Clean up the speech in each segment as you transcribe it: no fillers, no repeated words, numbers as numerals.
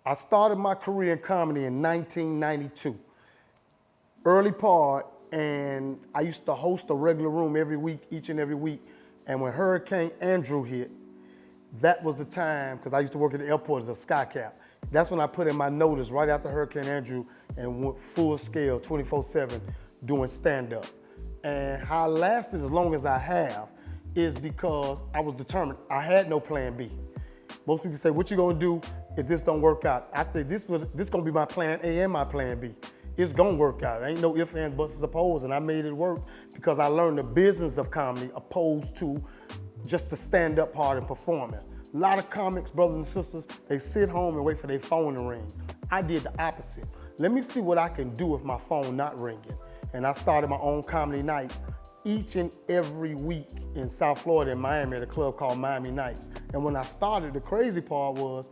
I started my career in comedy in 1992. Early part, and I used to host a regular room every week, each and every week. And when Hurricane Andrew hit, that was the time, because I used to work at the airport as a skycap. That's when I put in my notice right after Hurricane Andrew and went full scale, 24/7, doing stand-up. And how I lasted as long as I have is because I was determined. I had no plan B. Most people say, what you gonna do if this don't work out? I say, this gonna be my plan A and my plan B. It's gonna work out. Ain't no ifs, ands, buts, opposed, and I made it work because I learned the business of comedy opposed to just the stand-up part and performing. A lot of comics, brothers and sisters, they sit home and wait for their phone to ring. I did the opposite. Let me see what I can do with my phone not ringing. And I started my own comedy night each and every week in South Florida in Miami at a club called Miami Nights. And when I started, the crazy part was,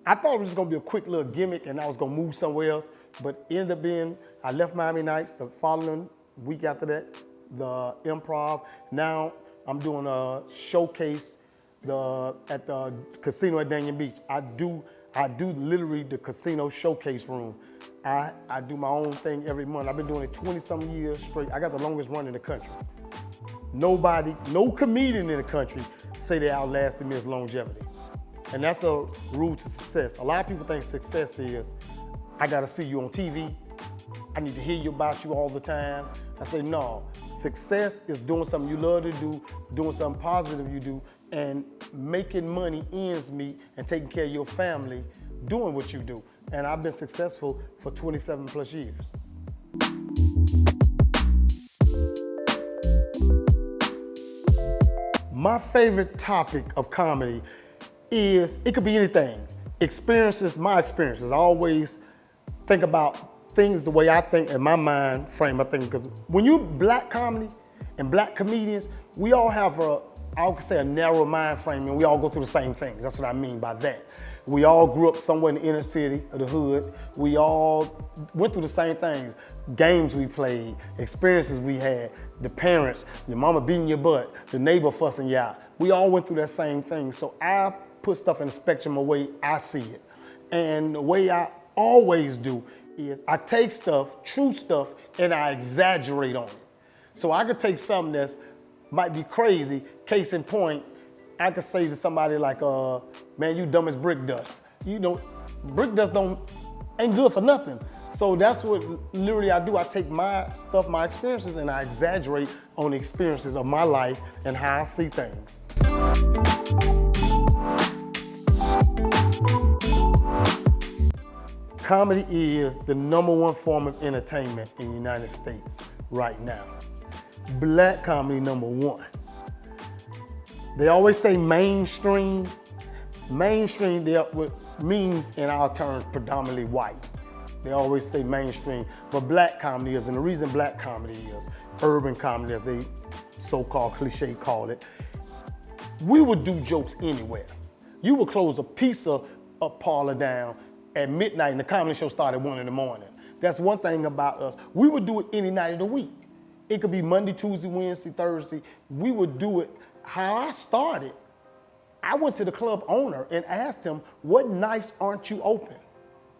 I thought it was just gonna be a quick little gimmick and I was gonna move somewhere else, but ended up being, I left Miami Nights, the following week after that, the Improv. Now I'm doing a showcase at the casino at Dania Beach. I do literally the casino showcase room. I do my own thing every month. I've been doing it 20-some years straight. I got the longest run in the country. Nobody, no comedian in the country say they outlasted me as longevity. And that's a route to success. A lot of people think success is, I gotta see you on TV. I need to hear you about you all the time. I say, no, success is doing something you love to do, doing something positive you do, and making money ends meet and taking care of your family doing what you do. And I've been successful for 27 plus years. My favorite topic of comedy is, it could be anything. Experiences, my experiences. I always think about things the way I think in my mind frame of thinking, because when you black comedy and black comedians, we all have I would say a narrow mind frame, and we all go through the same things. That's what I mean by that. We all grew up somewhere in the inner city or the hood. We all went through the same things. Games we played, experiences we had, the parents, your mama beating your butt, the neighbor fussing you out. We all went through that same thing. So I put stuff in the spectrum the way I see it. And the way I always do is I take stuff, true stuff, and I exaggerate on it. So I could take something that's might be crazy. Case in point, I could say to somebody like, man, you dumb as brick dust. You know, brick dust ain't good for nothing. So that's what literally I do. I take my stuff, my experiences, and I exaggerate on the experiences of my life and how I see things. Comedy is the #1 form of entertainment in the United States right now. Black comedy #1. They always say mainstream. Mainstream means in our terms predominantly white. They always say mainstream, but black comedy is, and the reason black comedy is, urban comedy as they so-called cliche call it, we would do jokes anywhere. You would close a pizza parlor down at midnight and the comedy show started at 1 in the morning. That's one thing about us. We would do it any night of the week. It could be Monday, Tuesday, Wednesday, Thursday. We would do it. How I started, I went to the club owner and asked him, what nights aren't you open?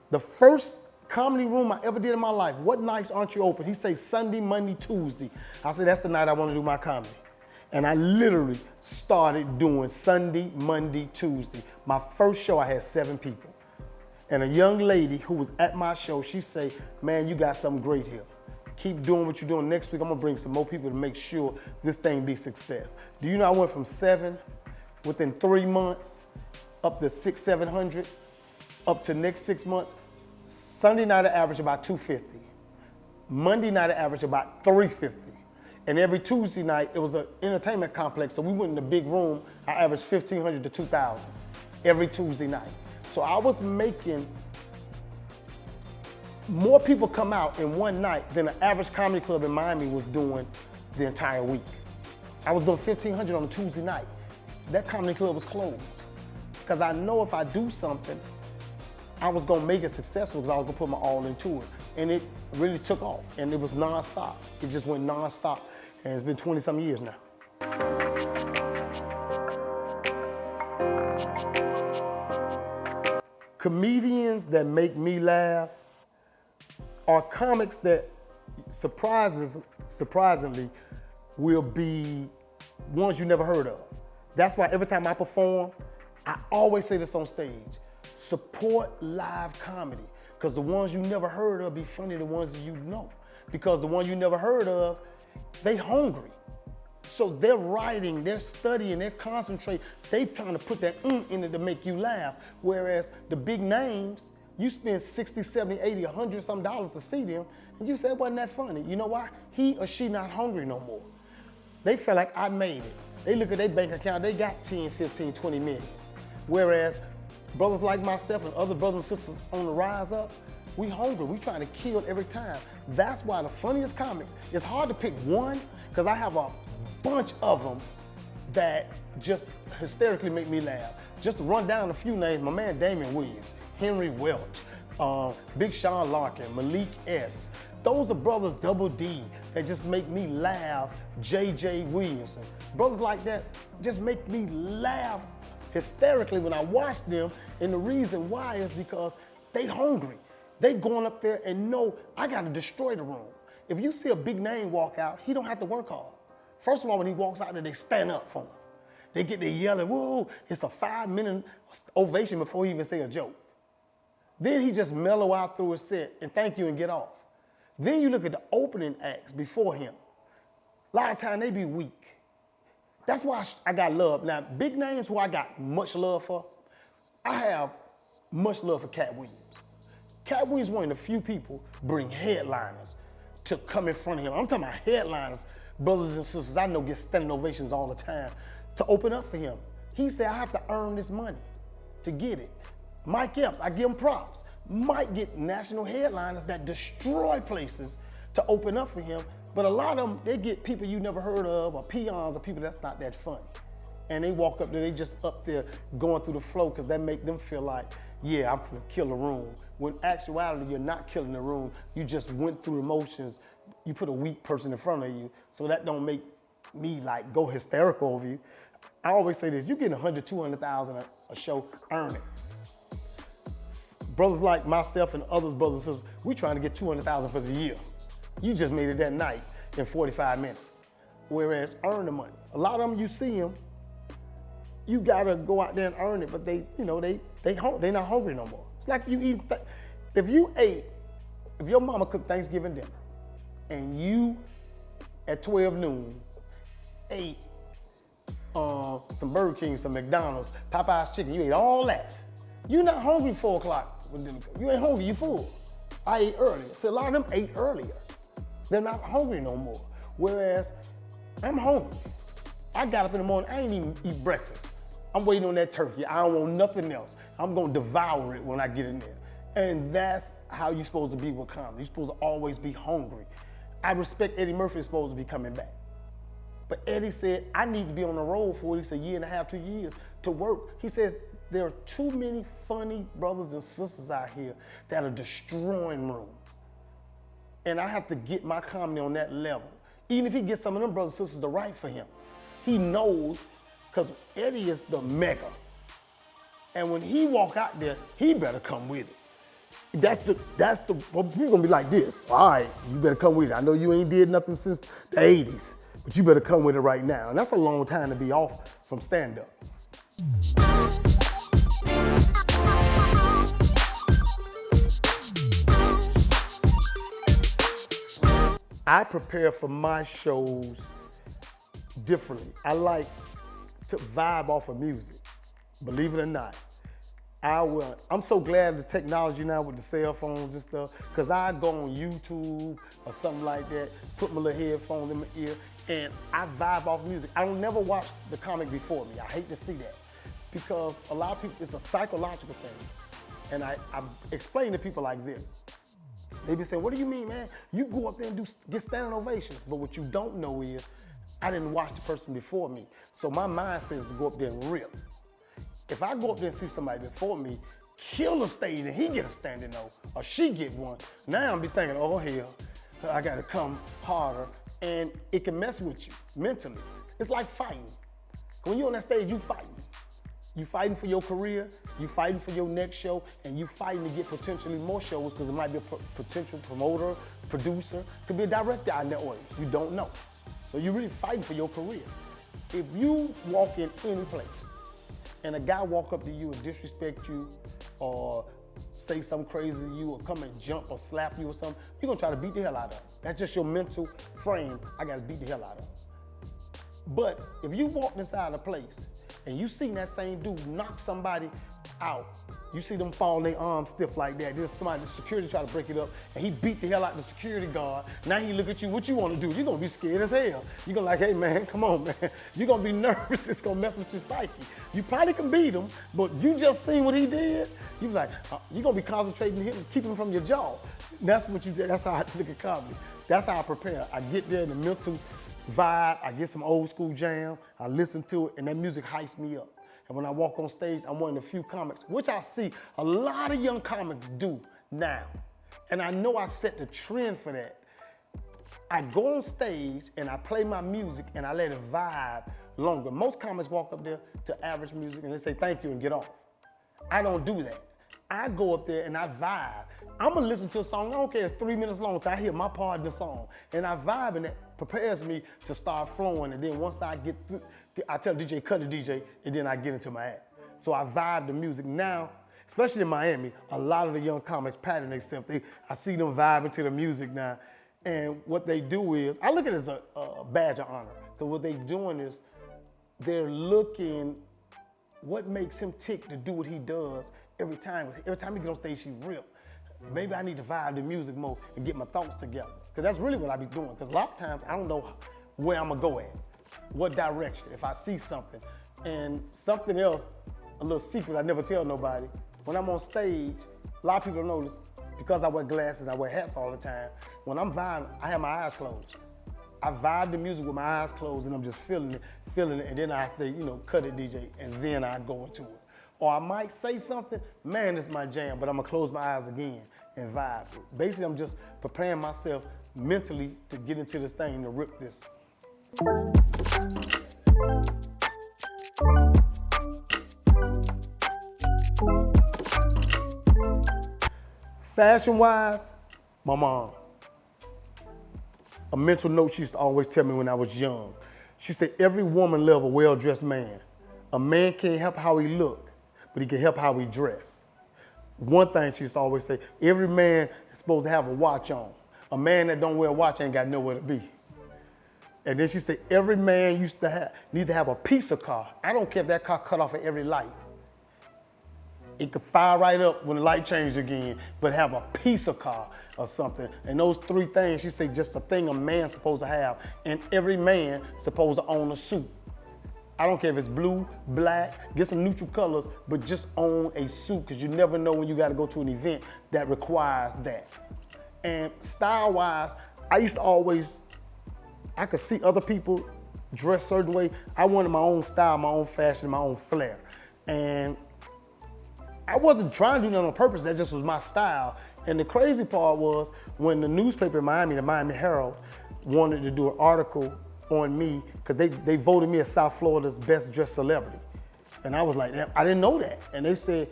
The first comedy room I ever did in my life, what nights aren't you open? He said Sunday, Monday, Tuesday. I said, that's the night I want to do my comedy. And I literally started doing Sunday, Monday, Tuesday. My first show, I had 7 people. And a young lady who was at my show, she said, man, you got something great here. Keep doing what you're doing. Next week, I'm gonna bring some more people to make sure this thing be success. Do you know I went from 7 within 3 months up to 600, 700, up to next 6 months? Sunday night I average about 250. Monday night I average about 350. And every Tuesday night, it was an entertainment complex, so we went in the big room, I averaged 1,500 to 2,000 every Tuesday night. So I was making more people come out in one night than an average comedy club in Miami was doing the entire week. I was doing 1,500 on a Tuesday night. That comedy club was closed. Because I know if I do something, I was gonna make it successful because I was gonna put my all into it. And it really took off, and it was nonstop. It just went nonstop, and it's been 20-some years now. Comedians that make me laugh are comics that surprisingly will be ones you never heard of. That's why every time I perform, I always say this on stage: support live comedy, because the ones you never heard of be funny the ones that you know. Because the ones you never heard of, they hungry. So they're writing, they're studying, they're concentrating, they trying to put that in it to make you laugh. Whereas the big names, you spend 60, 70, 80, 100 some dollars to see them, and you say it wasn't that funny. You know why? He or she not hungry no more. They feel like I made it. They look at their bank account, they got 10, 15, 20 million. Whereas brothers like myself and other brothers and sisters on the rise up, we hungry, we trying to kill every time. That's why the funniest comics, it's hard to pick one, because I have a bunch of them that just hysterically make me laugh. Just to run down a few names: my man Damon Williams, Henry Welch, Big Sean Larkin, Malik S. Those are brothers, Double D, that just make me laugh. JJ Williamson. Brothers like that just make me laugh hysterically when I watch them, and the reason why is because they hungry. They going up there and know, I gotta destroy the room. If you see a big name walk out, he don't have to work hard. First of all, when he walks out there, they stand up for him. They get there yelling, whoa, it's a 5-minute ovation before he even say a joke. Then he just mellow out through his set and thank you and get off. Then you look at the opening acts before him. A lot of times they be weak. That's why I got love. Now, big names who I got much love for, I have much love for Cat Williams. Cat Williams is one of the few people bring headliners to come in front of him. I'm talking about headliners, brothers and sisters I know get standing ovations all the time to open up for him. He said, I have to earn this money to get it. Mike Epps, I give him props. Mike get national headliners that destroy places to open up for him, but a lot of them, they get people you never heard of or peons or people that's not that funny. And they walk up there, they just up there going through the flow because that make them feel like, yeah, I'm gonna kill the room. When actuality, you're not killing the room. You just went through emotions. You put a weak person in front of you, so that don't make me like go hysterical over you. I always say this: you get 100, 200,000 a show, earn it. Brothers like myself and others, brothers and sisters, we trying to get 200,000 for the year. You just made it that night in 45 minutes. Whereas earn the money. A lot of them, you see them, you gotta go out there and earn it, but they not hungry no more. It's like you eat, if your mama cooked Thanksgiving dinner and you at 12 noon ate some Burger King, some McDonald's, Popeye's chicken, you ate all that. You're not hungry 4 o'clock when dinner comes. You ain't hungry, you full. I ate earlier. So a lot of them ate earlier. They're not hungry no more. Whereas I'm hungry. I got up in the morning, I ain't even eat breakfast. I'm waiting on that turkey. I don't want nothing else. I'm gonna devour it when I get in there. And that's how you're supposed to be with comedy. You're supposed to always be hungry. I respect Eddie Murphy is supposed to be coming back. But Eddie said, I need to be on the road for at least a year and a half, 2 years to work. He says, there are too many funny brothers and sisters out here that are destroying rooms. And I have to get my comedy on that level. Even if he gets some of them brothers and sisters to write for him. He knows, because Eddie is the mega. And when he walk out there, he better come with it. Well, people gonna be like this. All right, you better come with it. I know you ain't did nothing since the 80s, but you better come with it right now. And that's a long time to be off from stand-up. I prepare for my shows differently. I like to vibe off of music, believe it or not. I'm so glad of the technology now with the cell phones and stuff, because I go on YouTube or something like that, put my little headphones in my ear, and I vibe off music. I don't never watch the comic before me. I hate to see that, because a lot of people, it's a psychological thing. And I explain to people like this. They be saying, what do you mean, man? You go up there and get standing ovations. But what you don't know is, I didn't watch the person before me. So my mindset is to go up there and rip. If I go up there and see somebody before me, kill the stage and he get a standing O, or she get one, now I'm be thinking, oh hell, I gotta come harder. And it can mess with you mentally. It's like fighting. When you're on that stage, you fighting. You fighting for your career, you fighting for your next show, and you fighting to get potentially more shows because it might be a potential promoter, producer, could be a director out in that audience. You don't know. So you're really fighting for your career. If you walk in any place and a guy walk up to you and disrespect you or say something crazy to you or come and jump or slap you or something, you're gonna try to beat the hell out of him. That's just your mental frame. I gotta beat the hell out of him. But if you walked inside a place and you seen that same dude knock somebody out, you see them fall their arms stiff like that, then somebody, the security try to break it up, and he beat the hell out of the security guard. Now he look at you, what you wanna do? You're gonna be scared as hell. You're gonna like, hey man, come on man. You're gonna be nervous, it's gonna mess with your psyche. You probably can beat him, but you just seen what he did, you like, you're gonna be concentrating him, keeping him from your jaw. That's how I look at comedy. That's how I prepare. I get there in the mental vibe, I get some old school jam, I listen to it, and that music hypes me up. And when I walk on stage, I'm one of the few comics, which I see a lot of young comics do now. And I know I set the trend for that. I go on stage and I play my music and I let it vibe longer. Most comics walk up there to average music and they say thank you and get off. I don't do that. I go up there and I vibe. I'm gonna listen to a song, I don't care, it's 3 minutes long till I hear my part in the song. And I vibe and that prepares me to start flowing. And then once I get through, I tell DJ, cut the DJ, and then I get into my act. So I vibe the music. Now, especially in Miami, a lot of the young comics pattern themselves. I see them vibing to the music now. And what they do is, I look at it as a badge of honor. Because what they're doing is, they're looking what makes him tick to do what he does every time. Every time he gets on stage, he real. Maybe I need to vibe the music more and get my thoughts together. Because that's really what I be doing. Because a lot of times, I don't know where I'm gonna go at, what direction, if I see something. And something else, a little secret I never tell nobody, when I'm on stage, a lot of people notice, because I wear glasses, I wear hats all the time, when I'm vibing, I have my eyes closed. I vibe the music with my eyes closed and I'm just feeling it, and then I say, cut it DJ, and then I go into it. Or I might say something, man, it's my jam, but I'm gonna close my eyes again and vibe. Basically, I'm just preparing myself mentally to get into this thing, to rip this. Fashion-wise, my mom. A mental note she used to always tell me when I was young. She said, every woman loves a well-dressed man. A man can't help how he look, but he can help how he dress. One thing she used to always say, every man is supposed to have a watch on. A man that don't wear a watch ain't got nowhere to be. And then she said, every man need to have a piece of car. I don't care if that car cut off at every light. It could fire right up when the light changed again, but have a piece of car or something. And those three things, she said, just a thing a man's supposed to have. And every man supposed to own a suit. I don't care if it's blue, black, get some neutral colors, but just own a suit, because you never know when you got to go to an event that requires that. And style-wise, I used to always, I could see other people dress a certain way. I wanted my own style, my own fashion, my own flair. And I wasn't trying to do that on purpose, that just was my style. And the crazy part was when the newspaper in Miami, the Miami Herald, wanted to do an article on me, because they voted me as South Florida's best dressed celebrity. And I was like, I didn't know that. And they said,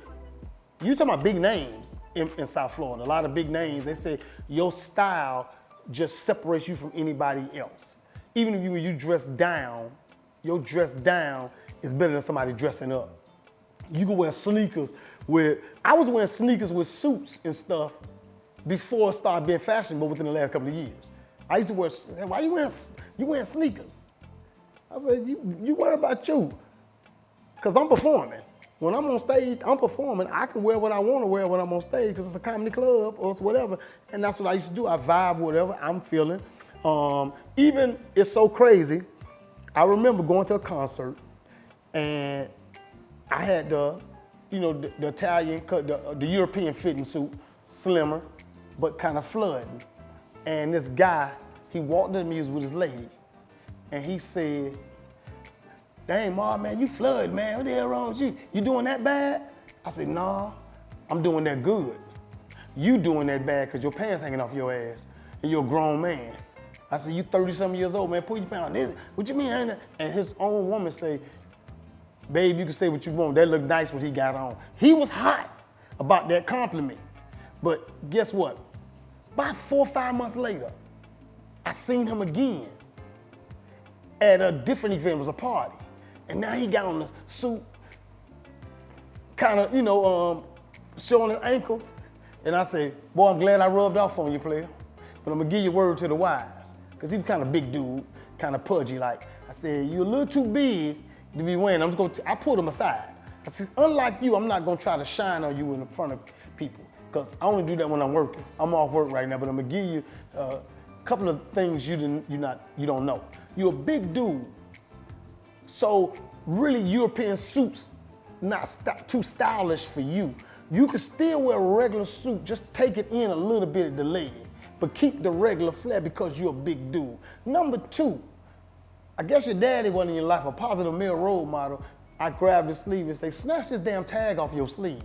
you talking about big names in South Florida, a lot of big names. They said, your style just separates you from anybody else. Even if you dress down, your dress down is better than somebody dressing up. You can wear sneakers I was wearing sneakers with suits and stuff before it started being fashionable within the last couple of years. I used to wear, why you wearing sneakers? I said, you worry about you. Because I'm performing. When I'm on stage, I'm performing. I can wear what I want to wear when I'm on stage because it's a comedy club or it's whatever. And that's what I used to do. I vibe whatever I'm feeling. Even, it's so crazy, I remember going to a concert and I had the Italian, the European fitting suit, slimmer, but kind of flooding. And this guy, he walked in the music with his lady, and he said, dang, Marv, man, you flood, man. What the hell wrong with you? You doing that bad? I said, nah, I'm doing that good. You doing that bad because your pants hanging off your ass, and you're a grown man. I said, you 30-something years old, man, pull your pants on. What you mean? And his own woman say, Babe, you can say what you want. That looked nice what he got on. He was hot about that compliment. But guess what? About 4 or 5 months later, I seen him again at a different event. It was a party. And now he got on the suit, kind of, showing his ankles. And I said, boy, I'm glad I rubbed off on you, player. But I'm gonna give you a word to the wise. Because he was kind of big dude, kind of pudgy like. I said, you're a little too big to be wearing. I pulled him aside. I said, unlike you, I'm not gonna try to shine on you in front of people. Because I only do that when I'm working. I'm off work right now, but I'm gonna give you a couple of things you don't know. You're a big dude. So really European suits not too stylish for you. You can still wear a regular suit, just take it in a little bit at the leg, but keep the regular flat because you're a big dude. Number 2, I guess your daddy wasn't in your life a positive male role model. I grabbed his sleeve and say, snatch this damn tag off your sleeve.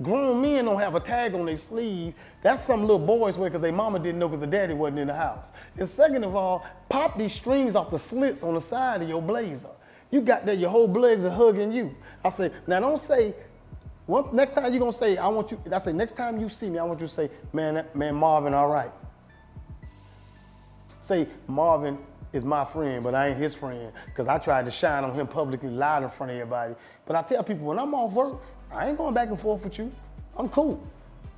Grown men don't have a tag on their sleeve. That's something little boys wear because their mama didn't know because the daddy wasn't in the house. And second of all, pop these strings off the slits on the side of your blazer. You got that, your whole blazer hugging you. I say, now don't say, next time you're gonna say, next time you see me, I want you to say, man Marvin, all right. Say, Marvin is my friend, but I ain't his friend, because I tried to shine on him publicly, loud in front of everybody. But I tell people, when I'm off work, I ain't going back and forth with you. I'm cool.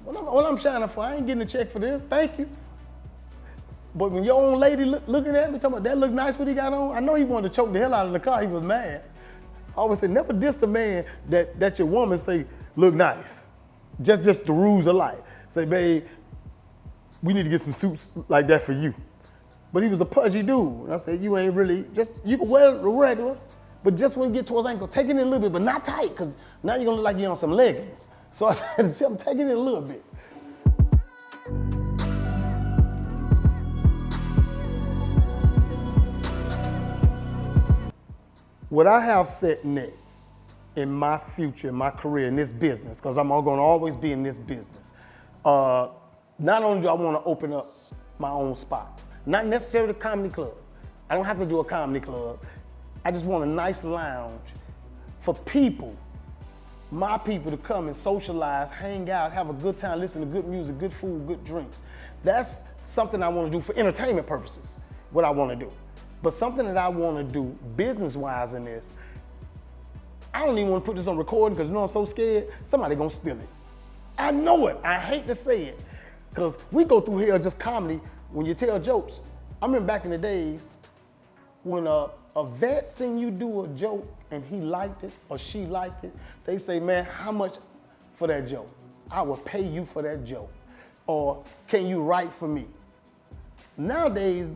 What I'm shining for, I ain't getting a check for this, thank you. But when your own lady looking at me, talking about that look nice what he got on, I know he wanted to choke the hell out of the car, he was mad. I always say, never diss the man that your woman say, look nice. Just the rules of life. Say, babe, we need to get some suits like that for you. But he was a pudgy dude. And I said, you ain't really, you can wear the regular, but just when you get towards ankle, take it in a little bit, but not tight, because now you're gonna look like you're on some leggings. So I said, I'm taking it in a little bit. What I have set next in my future, in my career, in this business, because I'm gonna always be in this business, not only do I wanna open up my own spot, not necessarily a comedy club. I don't have to do a comedy club. I just want a nice lounge for people, my people, to come and socialize, hang out, have a good time, listen to good music, good food, good drinks. That's something I wanna do for entertainment purposes, what I wanna do. But something that I wanna do business-wise in this, I don't even wanna put this on recording because I'm so scared, somebody gonna steal it. I know it, I hate to say it, because we go through here just comedy when you tell jokes. I remember back in the days when a vet seen you do a joke and he liked it or she liked it, they say, man, how much for that joke? I will pay you for that joke. Or can you write for me? Nowadays,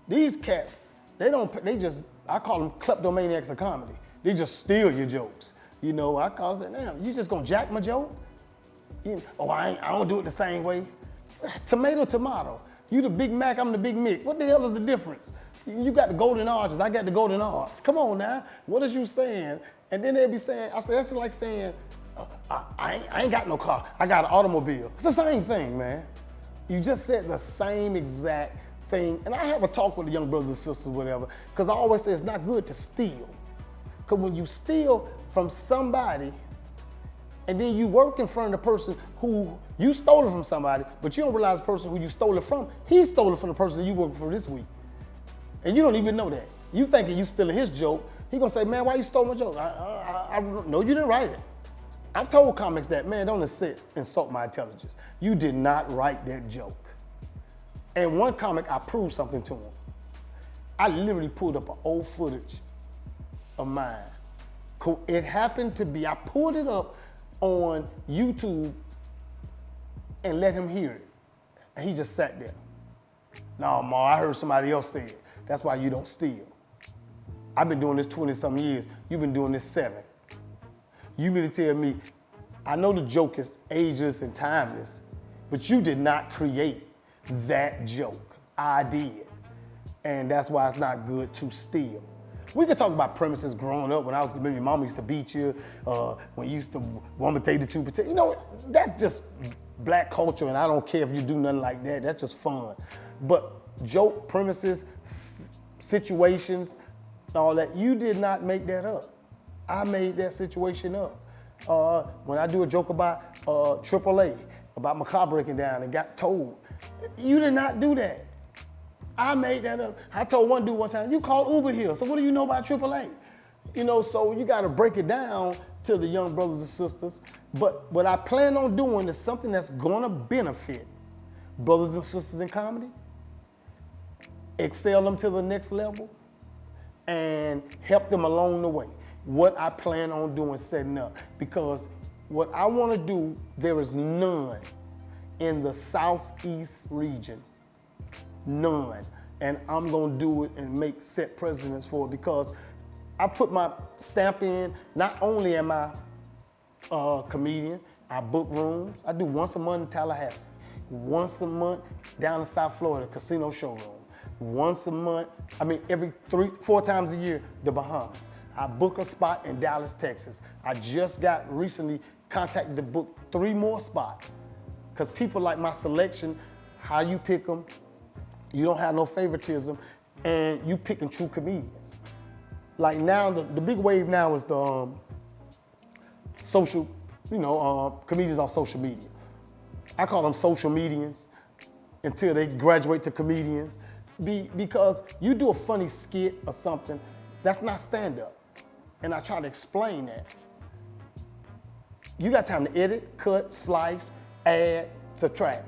these cats, I call them kleptomaniacs of comedy. They just steal your jokes. I call it, damn, you just gonna jack my joke? I don't do it the same way. Tomato, tomato. You the Big Mac, I'm the Big Mick. What the hell is the difference? You got the golden arches, I got the golden arts. Come on now, what is you saying? And then they'll be saying, I say, that's like saying, I ain't got no car, I got an automobile. It's the same thing, man. You just said the same exact thing. And I have a talk with the young brothers and sisters, whatever, because I always say it's not good to steal. Because when you steal from somebody, and then you work in front of the person who you stole it from somebody, but you don't realize the person who you stole it from, he stole it from the person that you worked for this week. And you don't even know that. You thinking you stealing his joke, he gonna say, man, why you stole my joke? I no, you didn't write it. I've told comics that, man, don't insult my intelligence. You did not write that joke. And one comic, I proved something to him. I literally pulled up an old footage of mine. It happened to be, I pulled it up on YouTube and let him hear it. And he just sat there. No, Ma, I heard somebody else say it. That's why you don't steal. I've been doing this 20-something years. You've been doing this 7. You mean to tell me, I know the joke is ageless and timeless, but you did not create that joke. I did. And that's why it's not good to steal. We could talk about premises growing up when I was, maybe your mama used to beat you, when you used to 1 potato, 2 potato. That's just black culture, and I don't care if you do nothing like that. That's just fun. But joke, premises, situations, all that, you did not make that up. I made that situation up. When I do a joke about AAA, about my car breaking down and got towed, you did not do that. I made that up. I told one dude one time, you called Uber here, so what do you know about AAA? You know, so you gotta break it down to the young brothers and sisters. But what I plan on doing is something that's gonna benefit brothers and sisters in comedy, excel them to the next level, and help them along the way. What I plan on doing, setting up. Because what I wanna do, there is none in the Southeast region, none. And I'm gonna do it and set precedents for it, because I put my stamp in. Not only am I a comedian, I book rooms. I do once a month in Tallahassee, once a month down in South Florida, casino showroom. Once a month, every 4 times a year, the Bahamas. I book a spot in Dallas, Texas. I just got recently contacted to book 3 more spots, because people like my selection, how you pick them, you don't have no favoritism, and you picking true comedians. Like now, the big wave now is the social, comedians on social media. I call them social medians until they graduate to comedians. Because you do a funny skit or something, that's not stand-up. And I try to explain that. You got time to edit, cut, slice, add, subtract.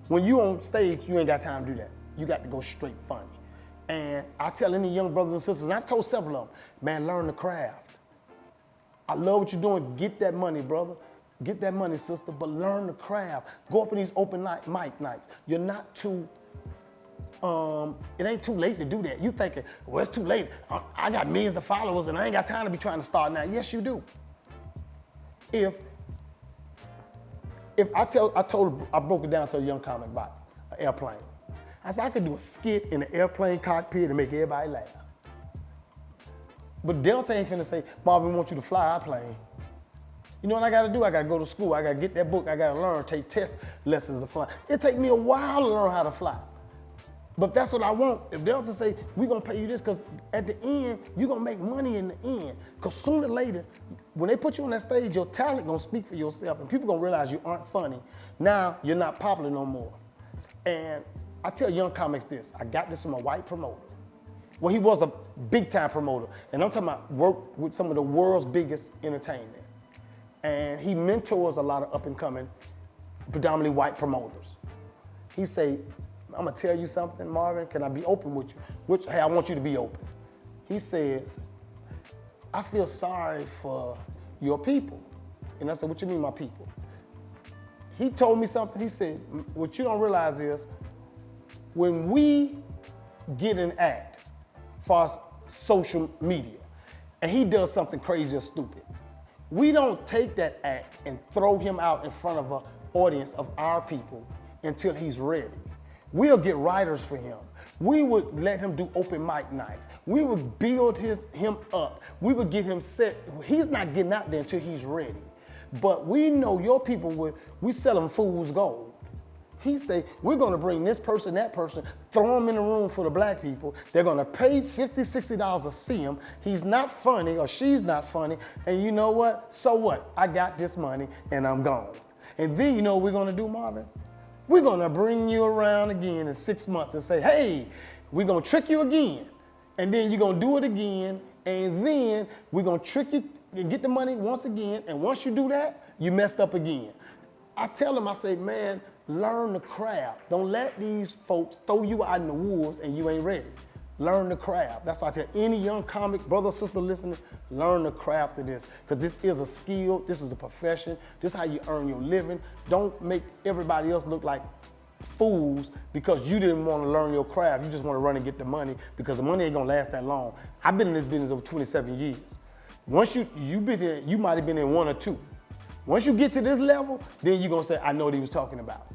When you on stage, you ain't got time to do that. You got to go straight funny. And I tell any young brothers and sisters, and I've told several of them, man, learn the craft. I love what you're doing. Get that money, brother. Get that money, sister, but learn the craft. Go up in these open mic nights. You're not too, it ain't too late to do that. You thinking, well, it's too late. I got millions of followers and I ain't got time to be trying to start now. Yes, you do. If I broke it down to a young comic about an airplane. I said, I could do a skit in an airplane cockpit and make everybody laugh. But Delta ain't finna say, Marvin, we want you to fly our plane. You know what I gotta do? I gotta go to school. I gotta get that book. I gotta learn, take test lessons of flying. It take me a while to learn how to fly. But that's what I want. If Delta say, we're gonna pay you this, because at the end, you're gonna make money in the end. Because sooner or later, when they put you on that stage, your talent gonna speak for yourself, and people gonna realize you aren't funny. Now, you're not popular no more. And I tell young comics this, I got this from a white promoter. Well, he was a big time promoter. And I'm talking about work with some of the world's biggest entertainment. And he mentors a lot of up and coming, predominantly white promoters. He say, I'm gonna tell you something, Marvin, can I be open with you? Hey, I want you to be open. He says, I feel sorry for your people. And I said, what you mean my people? He told me something, he said, what you don't realize is, when we get an act for social media, and he does something crazy or stupid, we don't take that act and throw him out in front of an audience of our people until he's ready. We'll get writers for him. We would let him do open mic nights. We would build him up. We would get him set. He's not getting out there until he's ready. But we know your people, we sell them fool's gold. He say, we're gonna bring this person, that person, throw them in the room for the black people. They're gonna pay $50, $60 to see him. He's not funny or she's not funny. And you know what? So what? I got this money and I'm gone. And then you know what we're gonna do, Marvin? We're gonna bring you around again in 6 months and say, hey, we're gonna trick you again. And then you're gonna do it again. And then we're gonna trick you and get the money once again. And once you do that, you messed up again. I tell them, I say, man, learn the craft. Don't let these folks throw you out in the wolves and you ain't ready. Learn the craft. That's why I tell any young comic, brother or sister listening, learn the craft of this. Because this is a skill, this is a profession, this is how you earn your living. Don't make everybody else look like fools because you didn't want to learn your craft. You just want to run and get the money because the money ain't gonna last that long. I've been in this business over 27 years. Once you've been here, you might have been in 1 or 2. Once you get to this level, then you're gonna say, I know what he was talking about.